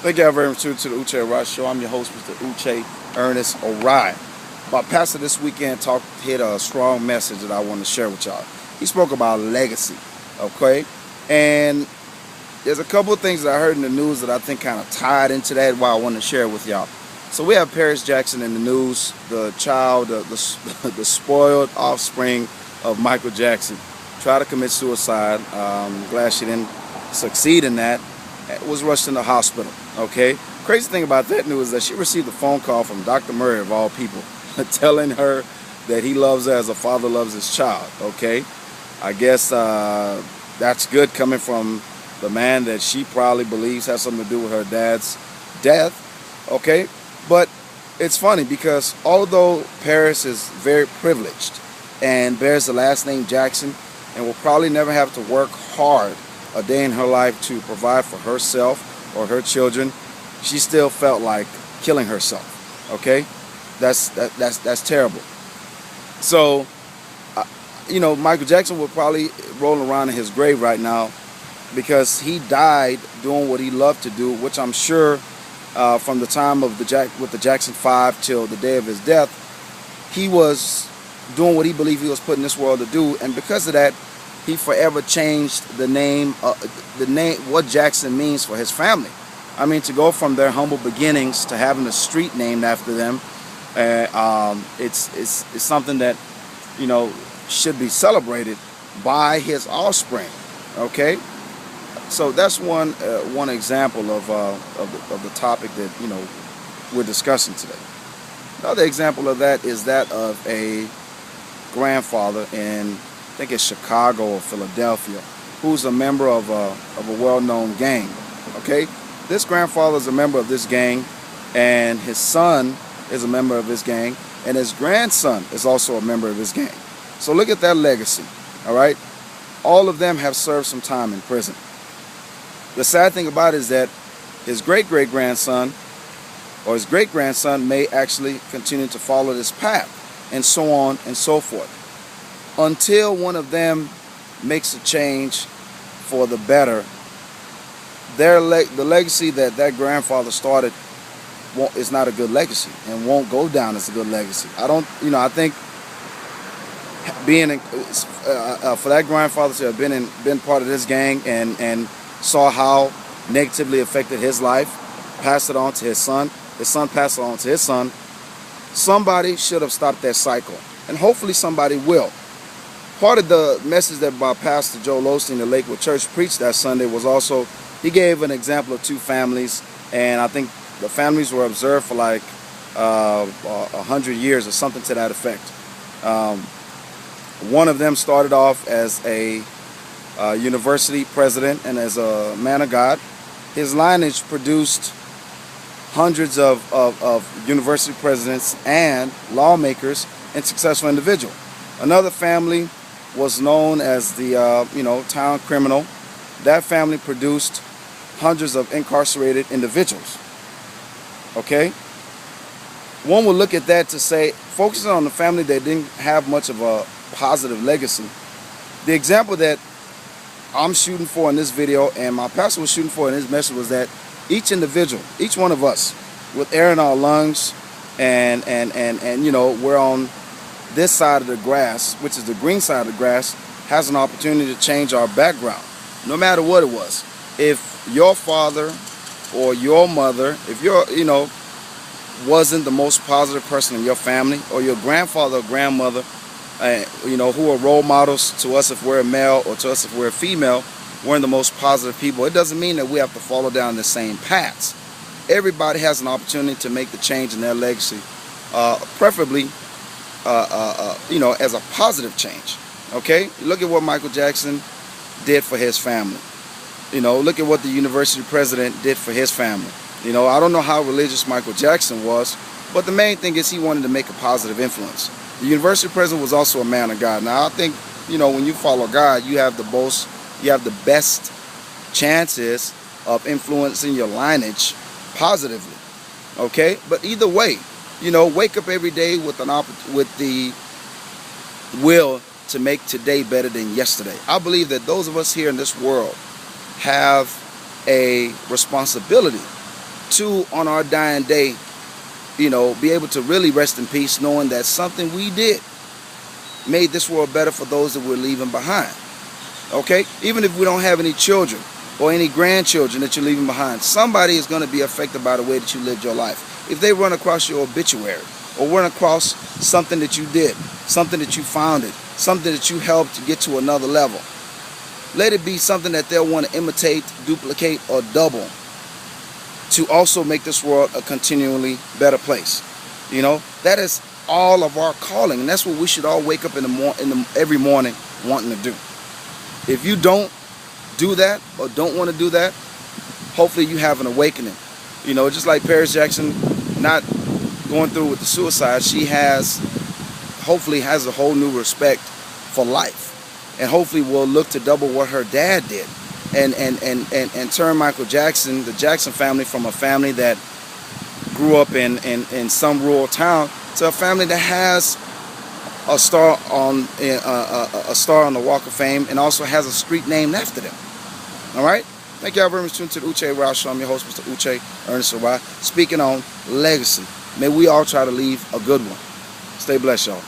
Thank you very much to the Uche O'Reilly Show. I'm your host, Mr. Uche Ernest O'Reilly. My pastor this weekend hit a strong message that I want to share with y'all. He spoke about legacy, okay? And there's a couple of things that I heard in the news that I think kind of tied into that, why I want to share with y'all. So we have Paris Jackson in the news, the child, the spoiled offspring of Michael Jackson, tried to commit suicide. Glad she didn't succeed in that. Was rushed in the hospital, okay? Crazy thing about that news is that she received a phone call from Dr. Murray, of all people, telling her that he loves her as a father loves his child, okay? I guess that's good coming from the man that she probably believes has something to do with her dad's death, okay? But it's funny because although Paris is very privileged and bears the last name Jackson and will probably never have to work hard a day in her life to provide for herself or her children, she still felt like killing herself, okay? That's terrible. So, Michael Jackson would probably roll around in his grave right now because he died doing what he loved to do, which I'm sure from the time of with the Jackson 5 till the day of his death, he was doing what he believed he was put in this world to do, and because of that, he forever changed the name, what Jackson means for his family. I mean, to go from their humble beginnings to having a street named after them, it's something that, should be celebrated by his offspring. Okay, so that's one example of the topic that we're discussing today. Another example of that is that of a grandfather in, I think it's Chicago or Philadelphia, who's a member of a well-known gang. Okay, this grandfather is a member of this gang, and his son is a member of his gang, and his grandson is also a member of his gang. So look at that legacy. All right, all of them have served some time in prison. The sad thing about it is that his great-great-grandson or his great-grandson may actually continue to follow this path, and so on and so forth, until one of them makes a change for the better. The legacy that grandfather started is not a good legacy and won't go down as a good legacy. I think being for that grandfather to have been part of this gang and saw how negatively affected his life, passed it on to his son passed it on to his son, somebody should have stopped that cycle, and hopefully somebody will. Part of the message that Pastor Joel Olsteen, the Lakewood Church, preached that Sunday was also, he gave an example of two families, and I think the families were observed for like 100 years or something to that effect. One of them started off as a university president and as a man of God. His lineage produced hundreds of university presidents and lawmakers and successful individuals. Another family was known as the town criminal. That family produced hundreds of incarcerated individuals. Okay? One would look at that to say, focusing on the family that didn't have much of a positive legacy. The example that I'm shooting for in this video, and my pastor was shooting for in his message, was that each individual, each one of us, with air in our lungs, and we're on this side of the grass, which is the green side of the grass, has an opportunity to change our background, no matter what it was. If your father or your mother, if wasn't the most positive person in your family, or your grandfather or grandmother, who are role models to us if we're a male or to us if we're a female, weren't the most positive people, it doesn't mean that we have to follow down the same paths. Everybody has an opportunity to make the change in their legacy, preferably as a positive change. Okay, look at what Michael Jackson did for his family. Look at what the university president did for his family. I don't know how religious Michael Jackson was, but the main thing is he wanted to make a positive influence. The university president was also a man of God. Now I think when you follow God, you have the best chances of influencing your lineage positively. Okay, but either way, wake up every day with the will to make today better than yesterday. I believe that those of us here in this world have a responsibility to, on our dying day, you know, be able to really rest in peace, knowing that something we did made this world better for those that we're leaving behind. Okay? Even if we don't have any children or any grandchildren that you're leaving behind, somebody is going to be affected by the way that you lived your life. If they run across your obituary or run across something that you did, something that you founded, something that you helped to get to another level, let it be something that they'll want to imitate, duplicate, or double to also make this world a continually better place. You know, that is all of our calling, and that's what we should all wake up every morning wanting to do. If you don't do that or don't want to do that, hopefully you have an awakening. You know, just like Paris Jackson not going through with the suicide, she hopefully has a whole new respect for life, and hopefully will look to double what her dad did, and turn Michael Jackson, the Jackson family, from a family that grew up in some rural town to a family that has a star on the Walk of Fame, and also has a street named after them. All right. Thank y'all very much for tuning to the Uche Rao Show. I'm your host, Mr. Uche Ernest Arai, speaking on legacy. May we all try to leave a good one. Stay blessed, y'all.